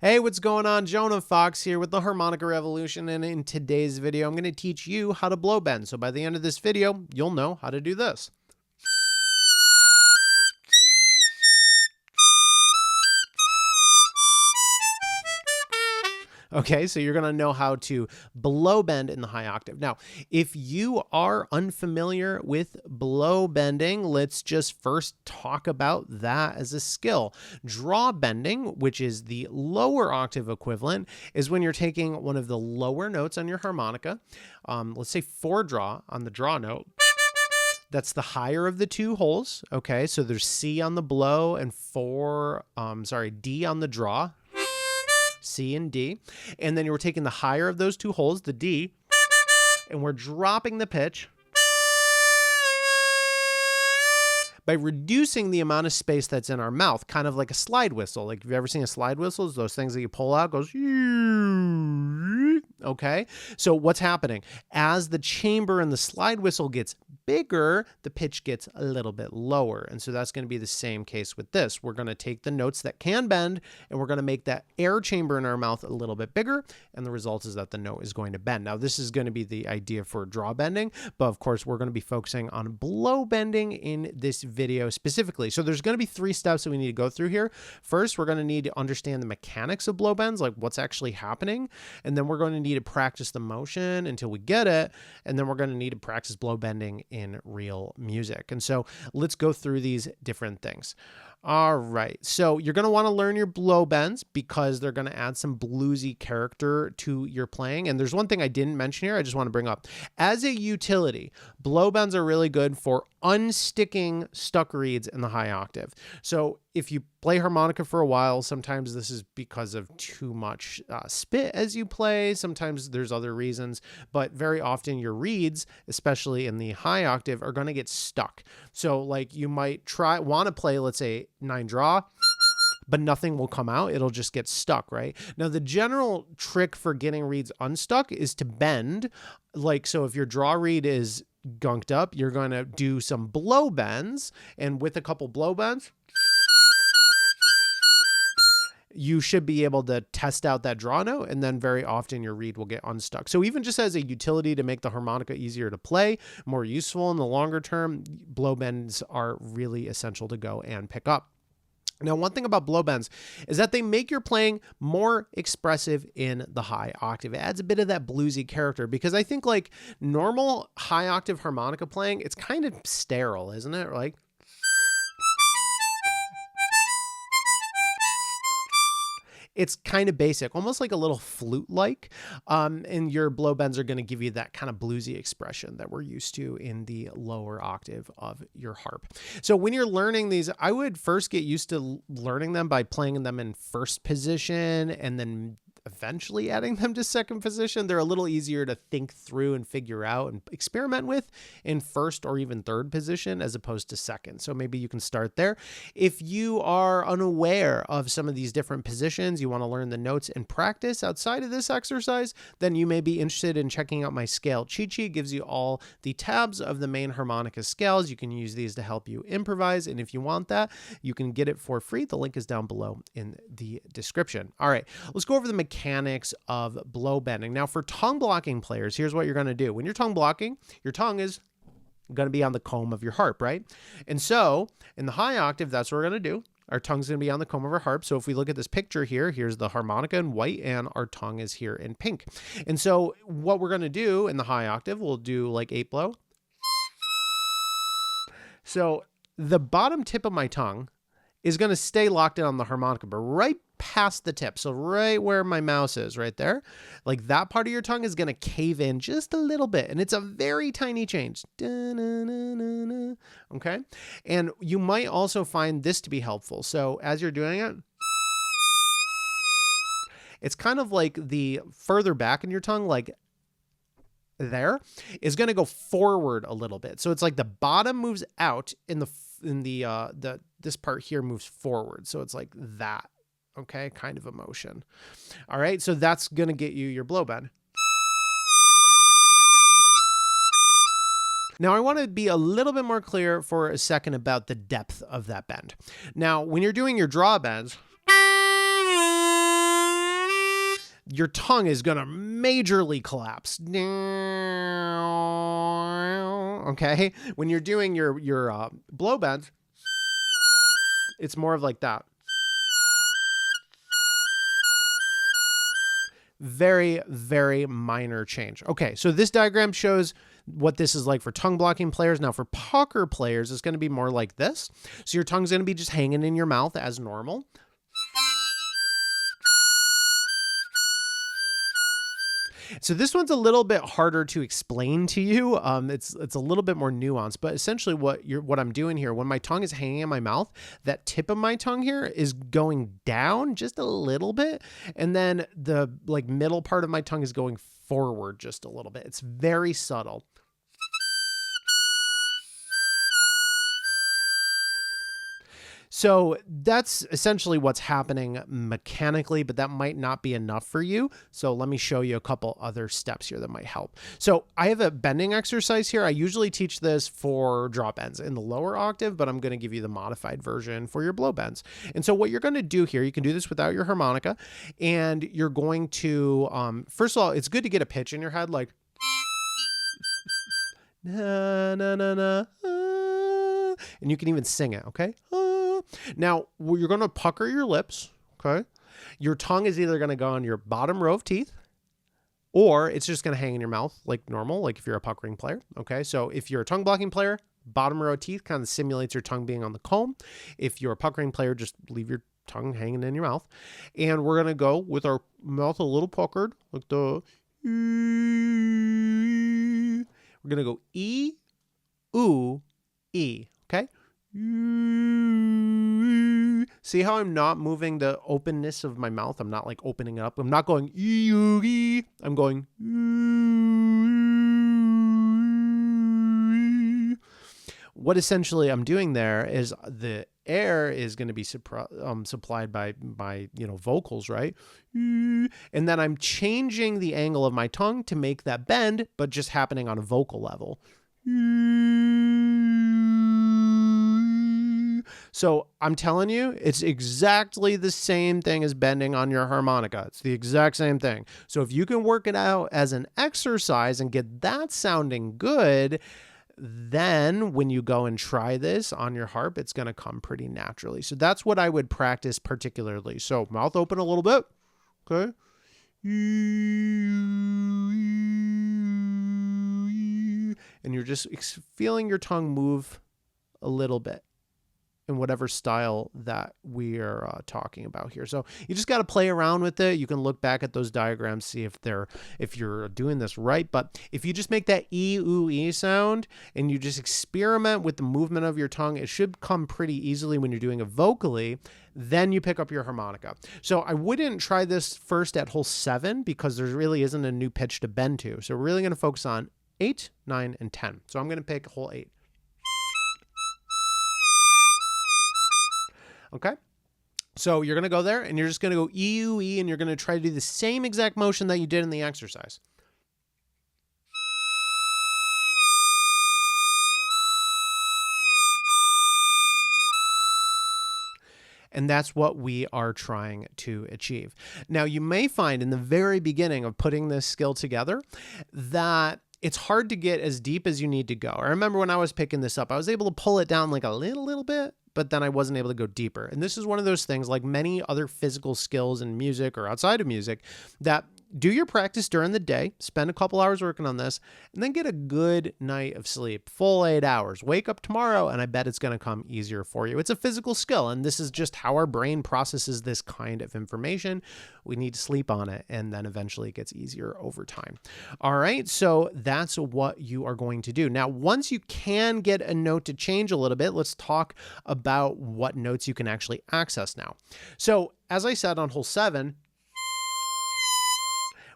Hey, what's going on? Jonah Fox here with the Harmonica Revolution, and in today's video, I'm going to teach you how to blow bend. So by the end of this video, you'll know how to do this. Okay, so you're going to know how to blow bend in the high octave. Now, if you are unfamiliar with blow bending, let's just first talk about that as a skill. Draw bending, which is the lower octave equivalent, is when you're taking one of the lower notes on your harmonica. Let's say 4 draw on the draw note. That's the higher of the two holes. Okay, so there's C on the blow and D on the draw. C and D. And then we're taking the higher of those two holes, the D, and we're dropping the pitch by reducing the amount of space that's in our mouth, kind of like a slide whistle. Like, have you ever seen a slide whistle? It's those things that you pull out, goes, okay? So what's happening? As the chamber in the slide whistle gets bigger, the pitch gets a little bit lower. And so that's going to be the same case with this. We're going to take the notes that can bend, and we're going to make that air chamber in our mouth a little bit bigger, and the result is that the note is going to bend. Now, this is going to be the idea for draw bending, but of course, we're going to be focusing on blow bending in this video specifically. So there's going to be 3 steps that we need to go through here. First, we're going to need to understand the mechanics of blow bends, like what's actually happening, and then we're going to need to practice the motion until we get it, and then we're going to need to practice blow bending in real music. And so let's go through these different things. All right, so you're going to want to learn your blow bends because they're going to add some bluesy character to your playing. And there's one thing I didn't mention here I just want to bring up. As a utility, blow bends are really good for unsticking stuck reeds in the high octave. So if you play harmonica for a while, sometimes this is because of too much spit as you play. Sometimes there's other reasons, but very often your reeds, especially in the high octave, are going to get stuck. So like you might want to play, let's say 9 draw, but nothing will come out. It'll just get stuck, right? Now, the general trick for getting reeds unstuck is to bend. Like, so if your draw reed is gunked up, you're going to do some blow bends, and with a couple blow bends, you should be able to test out that draw note, and then very often your reed will get unstuck. So even just as a utility to make the harmonica easier to play, more useful in the longer term, blow bends are really essential to go and pick up. Now, one thing about blow bends is that they make your playing more expressive in the high octave. It adds a bit of that bluesy character, because I think like normal high octave harmonica playing, it's kind of sterile, isn't it? Like, it's kind of basic, almost like a little flute-like, and your blow bends are going to give you that kind of bluesy expression that we're used to in the lower octave of your harp. So when you're learning these, I would first get used to learning them by playing them in first position and then eventually adding them to second position. They're a little easier to think through and figure out and experiment with in first or even third position as opposed to second. So maybe you can start there. If you are unaware of some of these different positions, you want to learn the notes and practice outside of this exercise, then you may be interested in checking out my scale cheat sheet. It gives you all the tabs of the main harmonica scales. You can use these to help you improvise. And if you want that, you can get it for free. The link is down below in the description. All right, let's go over the mechanics of blow bending. Now, for tongue blocking players, here's what you're going to do. When you're tongue blocking, your tongue is going to be on the comb of your harp, right? And so in the high octave, that's what we're going to do. Our tongue's going to be on the comb of our harp. So if we look at this picture here, here's the harmonica in white and our tongue is here in pink. And so what we're going to do in the high octave, we'll do like 8 blow. So the bottom tip of my tongue is going to stay locked in on the harmonica, but right past the tip, so right where my mouse is, right there, like that part of your tongue is going to cave in just a little bit, and it's a very tiny change. Okay, and you might also find this to be helpful. So as you're doing it, it's kind of like the further back in your tongue, like there, is going to go forward a little bit. So it's like the bottom moves out in this part here moves forward. So it's like that. Okay, kind of a motion. All right, so that's going to get you your blow bend. Now, I want to be a little bit more clear for a second about the depth of that bend. Now, when you're doing your draw bends, your tongue is going to majorly collapse. Okay? When you're doing your blow bends, it's more of like that. Very, very minor change. Okay, so this diagram shows what this is like for tongue blocking players. Now for pucker players, it's going to be more like this. So your tongue's going to be just hanging in your mouth as normal. So this one's a little bit harder to explain to you. It's a little bit more nuanced, but essentially what I'm doing here, when my tongue is hanging in my mouth, that tip of my tongue here is going down just a little bit, and then the like middle part of my tongue is going forward just a little bit. It's very subtle. So that's essentially what's happening mechanically, but that might not be enough for you. So let me show you a couple other steps here that might help. So I have a bending exercise here. I usually teach this for drop bends in the lower octave, but I'm going to give you the modified version for your blow bends. And so what you're going to do here, you can do this without your harmonica, and you're going to, first of all, it's good to get a pitch in your head, like, na, na, na, na, and you can even sing it, okay? Now, you're going to pucker your lips, okay? Your tongue is either going to go on your bottom row of teeth, or it's just going to hang in your mouth like normal, like if you're a puckering player, okay? So if you're a tongue blocking player, bottom row of teeth kind of simulates your tongue being on the comb. If you're a puckering player, just leave your tongue hanging in your mouth. And we're going to go with our mouth a little puckered, like the... We're going to go E, oo, E, okay? See how I'm not moving the openness of my mouth? I'm not like opening it up. I'm not going ee. I'm going what essentially I'm doing there is the air is going to be supplied by vocals, right? And then I'm changing the angle of my tongue to make that bend, but just happening on a vocal level. So I'm telling you, it's exactly the same thing as bending on your harmonica. It's the exact same thing. So if you can work it out as an exercise and get that sounding good, then when you go and try this on your harp, it's going to come pretty naturally. So that's what I would practice particularly. So mouth open a little bit. Okay. And you're just feeling your tongue move a little bit in whatever style that we are talking about here. So you just got to play around with it. You can look back at those diagrams, see if you're doing this right. But if you just make that E, oo, E sound and you just experiment with the movement of your tongue, it should come pretty easily when you're doing it vocally. Then you pick up your harmonica. So I wouldn't try this first at hole 7 because there really isn't a new pitch to bend to. So we're really going to focus on 8, 9, and 10. So I'm going to pick hole 8. Okay, so you're going to go there and you're just going to go E, U, E, and you're going to try to do the same exact motion that you did in the exercise. And that's what we are trying to achieve. Now, you may find in the very beginning of putting this skill together that it's hard to get as deep as you need to go. I remember when I was picking this up, I was able to pull it down like a little bit, but then I wasn't able to go deeper. And this is one of those things, like many other physical skills in music or outside of music, that do your practice during the day, spend a couple hours working on this, and then get a good night of sleep, full 8 hours. Wake up tomorrow, and I bet it's going to come easier for you. It's a physical skill, and this is just how our brain processes this kind of information. We need to sleep on it, and then eventually it gets easier over time. All right, so that's what you are going to do. Now, once you can get a note to change a little bit, let's talk about what notes you can actually access now. So, as I said on hole 7,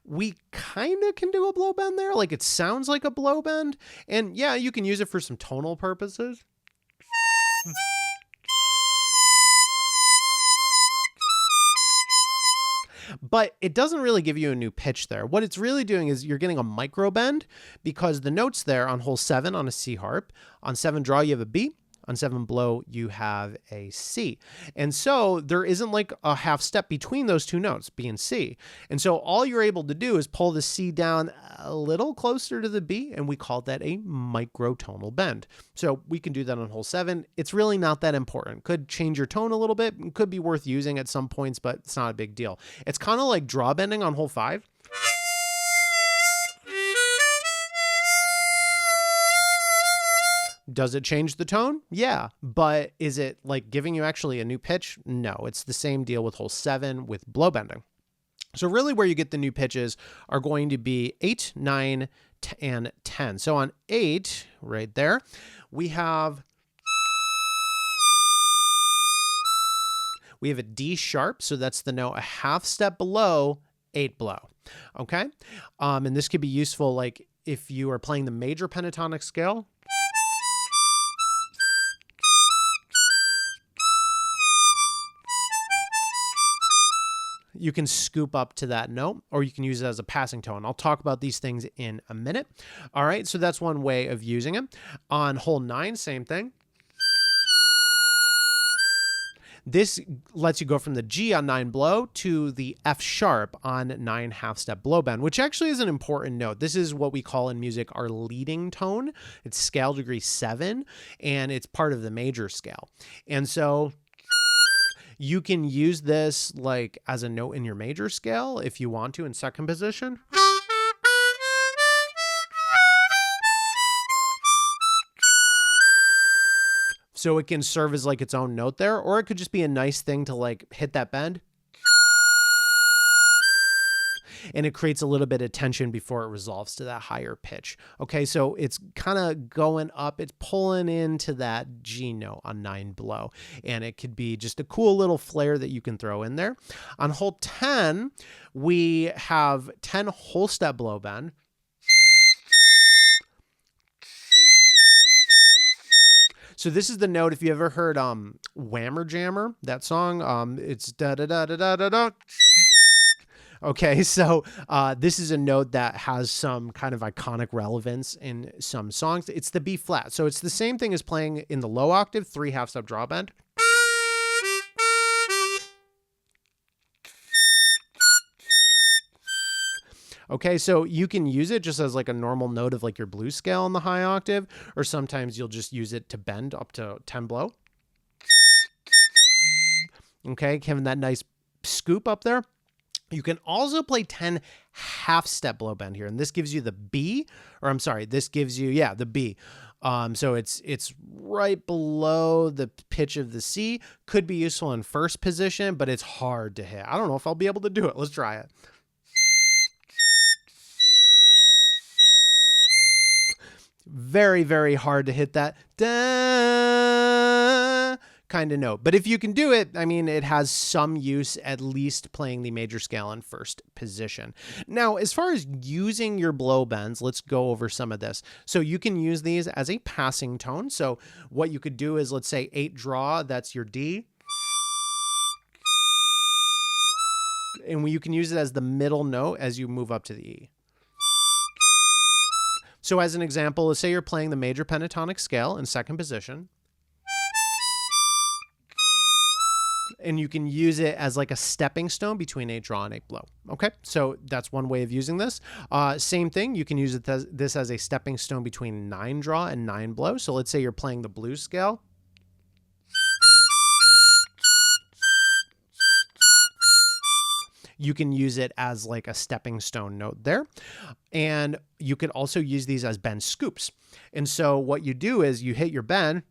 we kind of can do a blow bend there. Like it sounds like a blow bend. And yeah, you can use it for some tonal purposes. But it doesn't really give you a new pitch there. What it's really doing is you're getting a micro bend because the notes there on hole 7 on a C harp, on 7 draw you have a B, On 7 below, you have a C. And so there isn't like a half step between those two notes, B and C. And so all you're able to do is pull the C down a little closer to the B, and we call that a microtonal bend. So we can do that on hole 7. It's really not that important. Could change your tone a little bit, could be worth using at some points, but it's not a big deal. It's kind of like draw bending on hole 5. Does it change the tone? Yeah. But is it like giving you actually a new pitch? No, it's the same deal with hole 7 with blow bending. So really where you get the new pitches are going to be 8, 9, and 10. So on 8, right there, we have a D sharp. So that's the note a half step below 8 below. Okay. And this could be useful like if you are playing the major pentatonic scale. You can scoop up to that note, or you can use it as a passing tone. I'll talk about these things in a minute. All right, so that's one way of using it. On hole 9, same thing. This lets you go from the G on 9 blow to the F sharp on 9 half step blow bend, which actually is an important note. This is what we call in music our leading tone. It's scale degree 7, and it's part of the major scale. And so you can use this like as a note in your major scale if you want to in second position. So it can serve as like its own note there, or it could just be a nice thing to like hit that bend. And it creates a little bit of tension before it resolves to that higher pitch. Okay, so it's kind of going up. It's pulling into that G note on 9 below. And it could be just a cool little flair that you can throw in there. On hole 10, we have 10 whole step blow bend. So this is the note, if you ever heard Whammer Jammer, that song, it's da-da-da-da-da-da-da. Okay, so this is a note that has some kind of iconic relevance in some songs. It's the B flat. So it's the same thing as playing in the low octave, 3 half step draw bend. Okay, so you can use it just as like a normal note of like your blues scale in the high octave, or sometimes you'll just use it to bend up to 10 blow. Okay, having that nice scoop up there. You can also play 10 half step blow bend here. And this gives you the B, or I'm sorry, this gives you, yeah, the B. So it's right below the pitch of the C. Could be useful in first position, but it's hard to hit. I don't know if I'll be able to do it. Let's try it. Very, very hard to hit that da kind of note. But if you can do it, I mean, it has some use at least playing the major scale in first position. Now, as far as using your blow bends, let's go over some of this. So you can use these as a passing tone. So what you could do is, let's say 8 draw, that's your D. And you can use it as the middle note as you move up to the E. So as an example, let's say you're playing the major pentatonic scale in second position. And you can use it as like a stepping stone between 8 draw and 8 blow. Okay, so that's one way of using this. Same thing, you can use this as a stepping stone between 9 draw and 9 blow. So let's say you're playing the blues scale. You can use it as like a stepping stone note there. And you could also use these as bend scoops. And so what you do is you hit your bend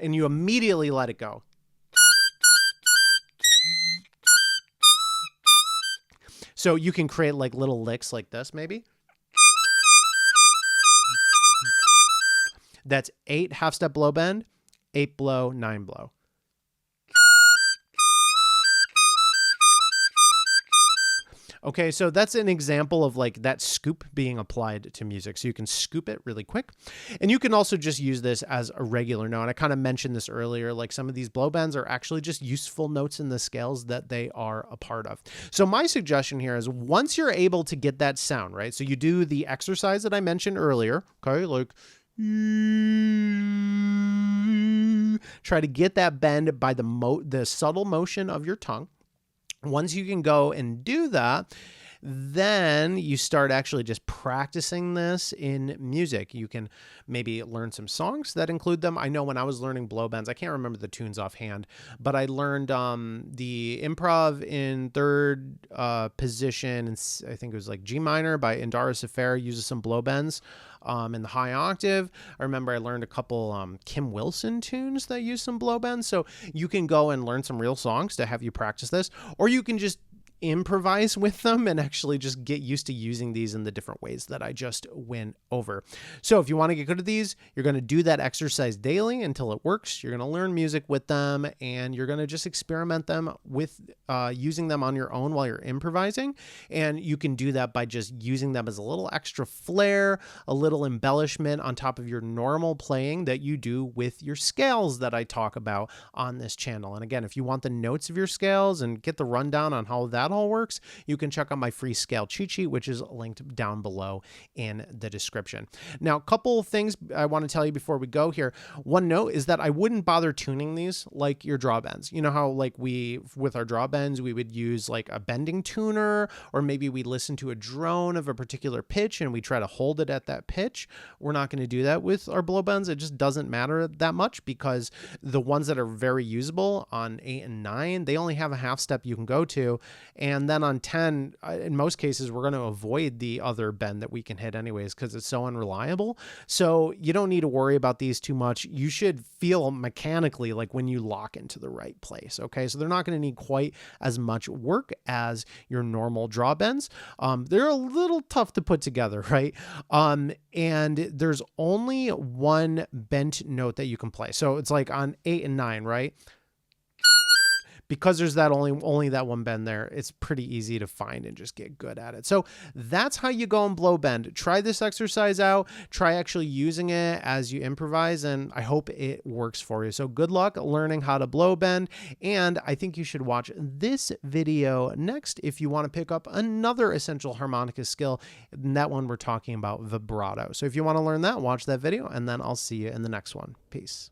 and you immediately let it go. So you can create like little licks like this maybe. That's 8 half step blow bend, 8 blow, 9 blow. Okay, so that's an example of like that scoop being applied to music. So you can scoop it really quick. And you can also just use this as a regular note. I kind of mentioned this earlier, like some of these blow bends are actually just useful notes in the scales that they are a part of. So my suggestion here is once you're able to get that sound, right? So you do the exercise that I mentioned earlier, okay? Like Try to get that bend by the subtle motion of your tongue. Once you can go and do that, then you start actually just practicing this in music. You can maybe learn some songs that include them. I know when I was learning blow bends, I can't remember the tunes offhand, but I learned the improv in third position, and I think it was like G minor by Indara Sefer, uses some blow bends. In the high octave, I remember I learned a couple Kim Wilson tunes that use some blow bends. So you can go and learn some real songs to have you practice this, or you can just improvise with them and actually just get used to using these in the different ways that I just went over. So if you want to get good at these, you're going to do that exercise daily until it works. You're going to learn music with them, and you're going to just experiment them with using them on your own while you're improvising. And you can do that by just using them as a little extra flair, a little embellishment on top of your normal playing that you do with your scales that I talk about on this channel. And again, if you want the notes of your scales and get the rundown on how that all works, you can check out my free scale cheat sheet, which is linked down below in the description. Now, a couple of things I want to tell you before we go here. One note is that I wouldn't bother tuning these like your draw bends. You know how like with our draw bends, we would use like a bending tuner, or maybe we listen to a drone of a particular pitch and we try to hold it at that pitch. We're not going to do that with our blow bends. It just doesn't matter that much, because the ones that are very usable on 8 and 9, they only have a half step you can go to. And then on 10, in most cases, we're going to avoid the other bend that we can hit anyways, because it's so unreliable. So you don't need to worry about these too much. You should feel mechanically like when you lock into the right place. Okay. So they're not going to need quite as much work as your normal draw bends. They're a little tough to put together, right? And there's only one bent note that you can play. So it's like on 8 and 9, right? Because there's that only that one bend there, it's pretty easy to find and just get good at it. So that's how you go and blow bend. Try this exercise out. Try actually using it as you improvise, and I hope it works for you. So good luck learning how to blow bend, and I think you should watch this video next if you want to pick up another essential harmonica skill. And that one we're talking about vibrato. So if you want to learn that, watch that video, and then I'll see you in the next one. Peace.